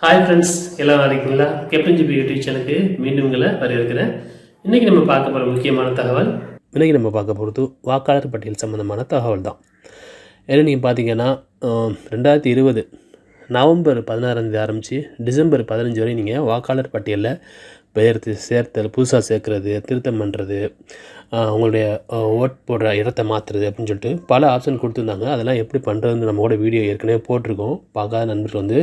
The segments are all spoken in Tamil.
ஹாய் ஃப்ரெண்ட்ஸ், எல்லாம் இருக்கீங்களா? கேப்டன் ஜிபி யூடியூப் சேனலுக்கு மீண்டும் உங்களை வரவேற்கிறேன். இன்றைக்கி நம்ம பார்க்க போகிற முக்கியமான தகவல், இன்றைக்கி நம்ம பார்க்க போகிறது வாக்காளர் பட்டியல் சம்மந்தமான தகவல் தான். ஏன்னா நீங்கள் பார்த்தீங்கன்னா 2020 நவம்பர் 16 ஆரம்பித்து டிசம்பர் 15 வரை நீங்கள் வாக்காளர் பட்டியலில் பெயர் சேர்த்தல், புதுசாக சேர்க்குறது, திருத்தம் பண்ணுறது, உங்களுடைய ஓட் போடுற இடத்தை மாற்றுறது அப்படின்னு சொல்லிட்டு பல ஆப்ஷன் கொடுத்துருந்தாங்க. அதெல்லாம் எப்படி பண்ணுறதுன்னு நம்மளோட வீடியோ ஏற்கனவே போட்டிருக்கோம். பார்க்காத நண்பர்கள் வந்து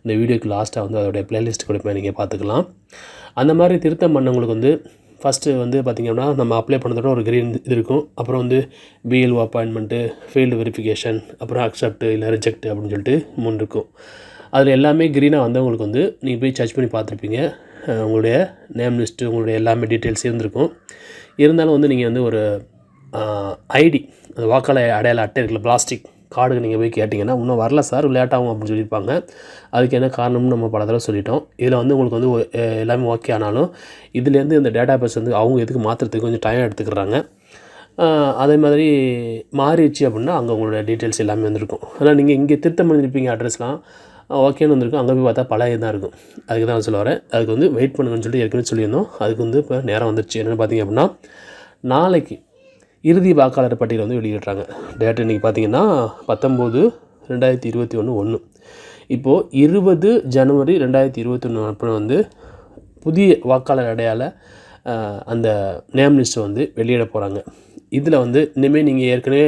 இந்த வீடியோக்கு லாஸ்ட்டாக வந்து அதோடைய ப்ளேலிஸ்ட் கொடுப்பேன், நீங்கள் பார்த்துக்கலாம். அந்த மாதிரி திருத்தம் பண்ணவங்களுக்கு வந்து ஃபஸ்ட்டு வந்து பார்த்திங்கன்னா நம்ம அப்ளை பண்ணதோட ஒரு க்ரீன் இது இருக்கும். அப்புறம் வந்து பிஎல்ஓ அப்பாயின்மெண்ட்டு, ஃபீல்டு வெரிஃபிகேஷன், அப்புறம் அக்செப்ட் இல்லை ரிஜெக்ட் அப்படின்னு சொல்லிட்டு 3 இருக்கும். அதில் எல்லாமே க்ரீனாக வந்தவங்களுக்கு வந்து நீங்கள் போய் சர்ச் பண்ணி பார்த்துருப்பீங்க. உங்களுடைய நேம் லிஸ்ட்டு, உங்களுடைய எல்லாமே டீட்டெயில்ஸ் இருந்திருக்கும். இருந்தாலும் வந்து நீங்கள் வந்து ஒரு ஐடி, அந்த வாக்காளர் அடையாள அட்டை இருக்குல்ல, பிளாஸ்டிக் கார்டுக்கு நீங்கள் போய் கேட்டிங்கன்னா இன்னும் வரல சார், லேட் ஆகும் அப்படின்னு சொல்லியிருப்பாங்க. அதுக்கு என்ன காரணம்னு நம்ம பல தடவை சொல்லிட்டோம். இதில் வந்து உங்களுக்கு வந்து எல்லாமே ஓகே ஆனாலும் இதுலேருந்து இந்த டேட்டா பேஸ் வந்து அவங்க எதுக்கு மாற்றுறதுக்கு கொஞ்சம் டைம் எடுத்துக்கிறாங்க. அதே மாதிரி மாறிடுச்சு அப்படின்னா அங்கே உங்களோட டீட்டெயில்ஸ் எல்லாமே வந்திருக்கும். ஆனால் நீங்கள் இங்கே திருத்தம் பண்ணியிருப்பீங்க, அட்ரஸ்லாம் ஓகேன்னு வந்திருக்கும். அங்கே போய் பார்த்தா பழைய தான் இருக்கும். அதுக்கு தான் சொல்ல வரேன். அதுக்கு வந்து வெயிட் பண்ணுங்கன்னு சொல்லிட்டு ஏற்கனவே சொல்லியிருந்தோம். அதுக்கு வந்து இப்போ நேரம் வந்துருச்சு. என்னென்னு பார்த்தீங்க அப்படின்னா, நாளைக்கு இறுதி வாக்காளர் பட்டியலை வந்து வெளியிடுறாங்க. டேட் இன்றைக்கி பார்த்தீங்கன்னா 19/2021 இப்போது 20 ஜனவரி 2021 அப்புறம் வந்து புதிய வாக்காளர் அடையாள அந்த நேம் லிஸ்ட்டை வந்து வெளியிட போகிறாங்க. இதில் வந்து இனிமேல் நீங்கள் ஏற்கனவே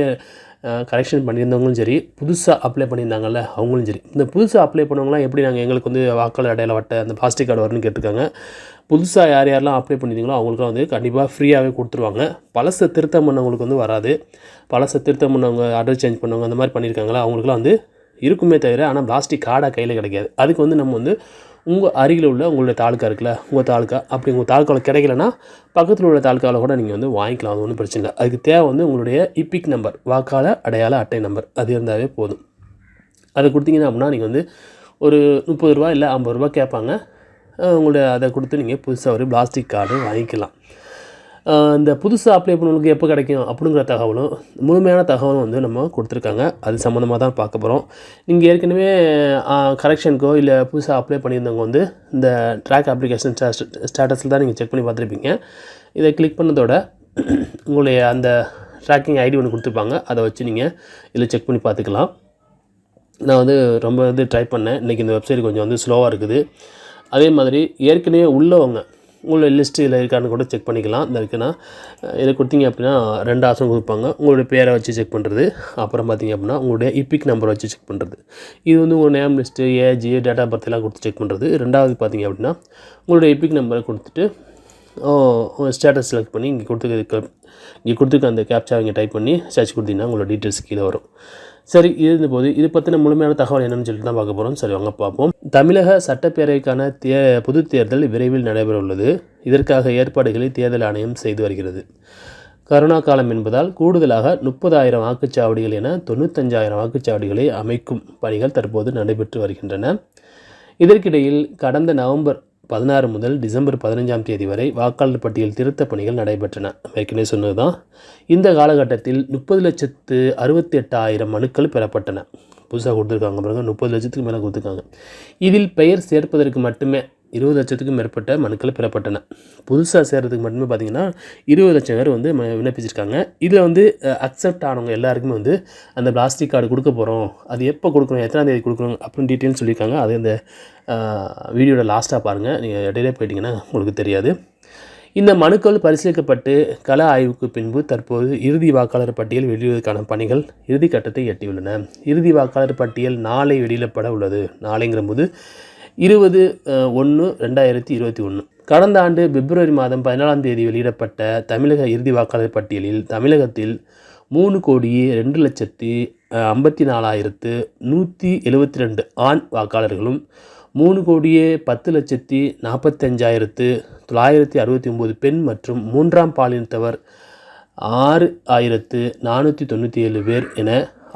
கரெக்ஷன் பண்ணியிருந்தவங்களும் சரி, புதுசாக அப்ளை பண்ணியிருந்தாங்கல்ல அவங்களும் சரி, இந்த புதுசாக அப்ளை பண்ணவங்களாம் எப்படி நாங்கள் எங்களுக்கு வந்து வாக்காளர் அடையாள அட்டை அந்த பிளாஸ்டிக் கார்டு வரும்னு கேட்டிருக்காங்க. புதுசாக யாரெல்லாம் அப்ளை பண்ணியிருந்தீங்களோ அவங்களுக்குலாம் வந்து கண்டிப்பாக ஃப்ரீயாகவே கொடுத்துருவாங்க. பழசை திருத்தம் பண்ணவங்களுக்கு வந்து வராது. பழசை திருத்தம் பண்ணவங்க, அட்ரஸ் சேஞ்ச் பண்ணவங்க அந்த மாதிரி பண்ணியிருக்காங்களா அவங்களுக்குலாம் வந்து இருக்குமே தவிர, ஆனால் பிளாஸ்டிக் கார்டாக கையில் கிடைக்காது. அதுக்கு வந்து நம்ம வந்து உங்கள் அருகில் உள்ள உங்களுடைய தாலுக்கா இருக்குல்ல, உங்கள் தாலுக்கா, அப்படி உங்கள் தாலுக்காவில் கிடைக்கலன்னா பக்கத்தில் உள்ள தாலுக்காவில் கூட நீங்கள் வந்து வாங்கிக்கலாம். அது ஒன்றும் பிரச்சனை இல்லை. அதுக்கு தேவை வந்து உங்களுடைய இபிக் நம்பர், வாக்காளர் அடையாள அட்டை நம்பர், அது இருந்தாவே போதும். அதை கொடுத்தீங்கன்னா அப்படின்னா நீங்கள் வந்து ஒரு ₹30 இல்லை ₹50 கேட்பாங்க. உங்களுடைய அதை கொடுத்து நீங்கள் புதுசாக ஒரு பிளாஸ்டிக் கார்டு வாங்கிக்கலாம். இந்த புதுசாக அப்ளை பண்ணவங்களுக்கு எப்போ கிடைக்கும் அப்படிங்கிற தகவலும், முழுமையான தகவலும் வந்து நம்ம கொடுத்துருக்காங்க. அது சம்மந்தமாக தான் பார்க்க போகிறோம். நீங்கள் ஏற்கனவே கரெக்ஷனுக்கோ இல்லை புதுசாக அப்ளை பண்ணியிருந்தவங்க வந்து இந்த ட்ராக் அப்ளிகேஷன் ஸ்டேட்டஸில் தான் நீங்கள் செக் பண்ணி பார்த்துருப்பீங்க. இதை கிளிக் பண்ணதோட உங்களுடைய அந்த ட்ராக்கிங் ஐடி ஒன்று கொடுத்துருப்பாங்க. அதை வச்சு நீங்கள் இதில் செக் பண்ணி பார்த்துக்கலாம். நான் வந்து ரொம்ப வந்து ட்ரை பண்ணேன். இன்றைக்கி இந்த வெப்சைட் கொஞ்சம் வந்து ஸ்லோவாக இருக்குது. அதே மாதிரி ஏற்கனவே உள்ளவங்க உங்களோட லிஸ்ட்டு இதில் இருக்கான்னு கூட செக் பண்ணிக்கலாம். இந்த இருக்குன்னா இதை கொடுத்தீங்க அப்படின்னா 2 ஆப்ஷன் கொடுப்பாங்க. உங்களுடைய பேரை வச்சு செக் பண்ணுறது, அப்புறம் பார்த்தீங்க அப்படின்னா உங்களுடைய இபிக் நம்பரை வச்சு செக் பண்ணுறது. இது வந்து உங்கள் name list, age, date of birth எல்லாம் கொடுத்து செக் பண்ணுறது. ரெண்டாவது பார்த்தீங்க அப்படின்னா உங்களுடைய இபிக் நம்பரை கொடுத்துட்டு ஸ்டேட்டஸ் செலக்ட் பண்ணி இங்கே கொடுத்துருக்க அந்த கேப்சா இங்கே டைப் பண்ணி சர்ச் கொடுத்தீங்கன்னா உங்களோட டீட்டெயில்ஸ் கீழே வரும். சரி, இருந்தபோது இது பற்றின முழுமையான தகவல் என்னென்னு சொல்லிட்டு தான் பார்க்க போகிறோம். சரி, வாங்க பார்ப்போம். தமிழக சட்டப்பேரவைக்கான பொது தேர்தல் விரைவில் நடைபெற உள்ளது. இதற்காக ஏற்பாடுகளை தேர்தல் ஆணையம் செய்து வருகிறது. கரோனா காலம் என்பதால் கூடுதலாக 30,000 வாக்குச்சாவடிகள் என 95,000 வாக்குச்சாவடிகளை அமைக்கும் பணிகள் தற்போது நடைபெற்று வருகின்றன. இதற்கிடையில் கடந்த நவம்பர் 16 முதல் டிசம்பர் 15 வரை வாக்காளர் பட்டியல் திருத்த பணிகள் நடைபெற்றன. ஏற்கனவே சொன்னது தான். இந்த காலகட்டத்தில் 30,68,000 மனுக்கள் பெறப்பட்டன. புதுசாக கொடுத்துருக்காங்க பாருங்க, 30 லட்சத்துக்கு மேலே கொடுத்துருக்காங்க. இதில் பெயர் சேர்ப்பதற்கு மட்டுமே 20 லட்சத்துக்கும் மேற்பட்ட மனுக்கள் பெறப்பட்டன. புதுசாக சேர்கிறதுக்கு மட்டுமே பார்த்திங்கன்னா 20 லட்சம் பேர் வந்து விண்ணப்பிச்சிருக்காங்க. இதில் வந்து அக்செப்ட் ஆனவங்க எல்லாருக்குமே வந்து அந்த பிளாஸ்டிக் கார்டு கொடுக்க போகிறோம், அது எப்போ கொடுக்கணும், எத்தனாம் தேதி கொடுக்கணும் அப்படின்னு டீட்டெயில்ஸ் சொல்லியிருக்காங்க. அது இந்த வீடியோட லாஸ்ட்டாக பாருங்கள். நீங்கள் இடையிலே போயிட்டீங்கன்னா உங்களுக்கு தெரியாது. இந்த மனுக்கள் பரிசீலிக்கப்பட்டு கள ஆய்வுக்கு பின்பு தற்போது இறுதி வாக்காளர் பட்டியல் வெளியிடுவதற்கான பணிகள் இறுதி கட்டத்தை எட்டியுள்ளன. இறுதி வாக்காளர் பட்டியல் நாளை வெளியிடப்பட உள்ளது. நாளைங்கிற போது 20/1/2021. கடந்த ஆண்டு பிப்ரவரி மாதம் 14 வெளியிடப்பட்ட தமிழக இறுதி வாக்காளர் பட்டியலில் தமிழகத்தில் 3,54,154,172 ஆண் வாக்காளர்களும் 3,10,45,969 பெண் மற்றும் 3ஆம் பாலினத்தவர் 6,497 பேர் என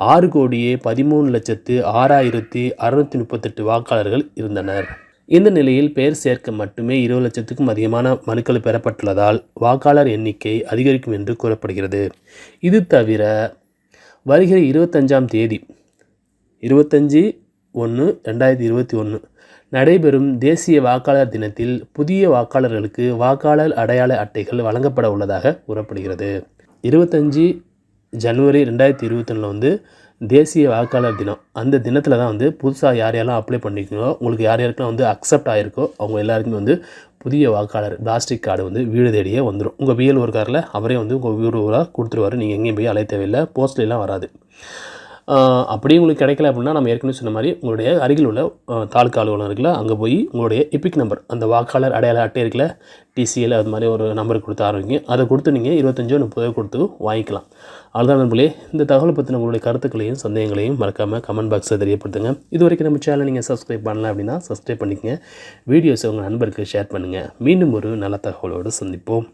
6,13,06,638 வாக்காளர்கள் இருந்தனர். இந்த நிலையில் பெயர் சேர்க்க மட்டுமே 20 லட்சத்துக்கும் அதிகமான மனுக்கள் பெறப்பட்டுள்ளதால் வாக்காளர் எண்ணிக்கை அதிகரிக்கும் என்று கூறப்படுகிறது. இது தவிர வருகிற 25ஆம் தேதி 25 1/2021 நடைபெறும் தேசிய வாக்காளர் தினத்தில் புதிய வாக்காளர்களுக்கு வாக்காளர் அடையாள அட்டைகள் வழங்கப்பட உள்ளதாக கூறப்படுகிறது. 25 ஜனவரி 2021 வந்து தேசிய வாக்காளர் தினம். அந்த தினத்தில் தான் வந்து புதுசாக யார் யாரெல்லாம் அப்ளை பண்ணிக்கோ, உங்களுக்கு யார் யாருக்கெல்லாம் வந்து அக்செப்ட் ஆகிருக்கோ அவங்க எல்லாருக்குமே வந்து புதிய வாக்காளர் பிளாஸ்டிக் கார்டு வந்து வீடு தேடியே வந்துடும். உங்கள் பிஎல்ஓ இருக்கார்ல, அவரே வந்து உங்கள் ஊராக கொடுத்துருவாரு. நீங்கள் எங்கேயும் போய் அலைய தேவையில்லை. போஸ்ட்லாம் வராது. அப்படியே உங்களுக்கு கிடைக்கல அப்படின்னா நம்ம ஏற்கனவே சொன்ன மாதிரி உங்களுடைய அருகில் உள்ள தாலுக்கா அலுவலகம் இருக்குல்ல, அங்கே போய் உங்களுடைய எபிக் நம்பர், அந்த வாக்காளர் அடையாள அட்டை இருக்குல்ல, டிசிஎல் அது மாதிரி ஒரு நம்பர் கொடுத்து ஆரம்பிங்க. அதை கொடுத்து நீங்கள் 25-30 கொடுத்து வாங்கிக்கலாம். அதுதான் நண்பர்களே, இந்த தகவலை பற்றின உங்களுடைய கருத்துக்களையும் சந்தேகங்களையும் மறக்காமல் கமெண்ட் பாக்ஸில் தெரியப்படுத்துங்க. இது வரைக்கும் நம்ம சேனலை நீங்கள் சப்ஸ்கிரைப் பண்ணலாம் அப்படின்னா சப்ஸ்கிரைப் பண்ணிக்கங்க. வீடியோஸை உங்கள் நண்பருக்கு ஷேர் பண்ணுங்கள். மீண்டும் ஒரு நல்ல தகவலோடு சந்திப்போம்.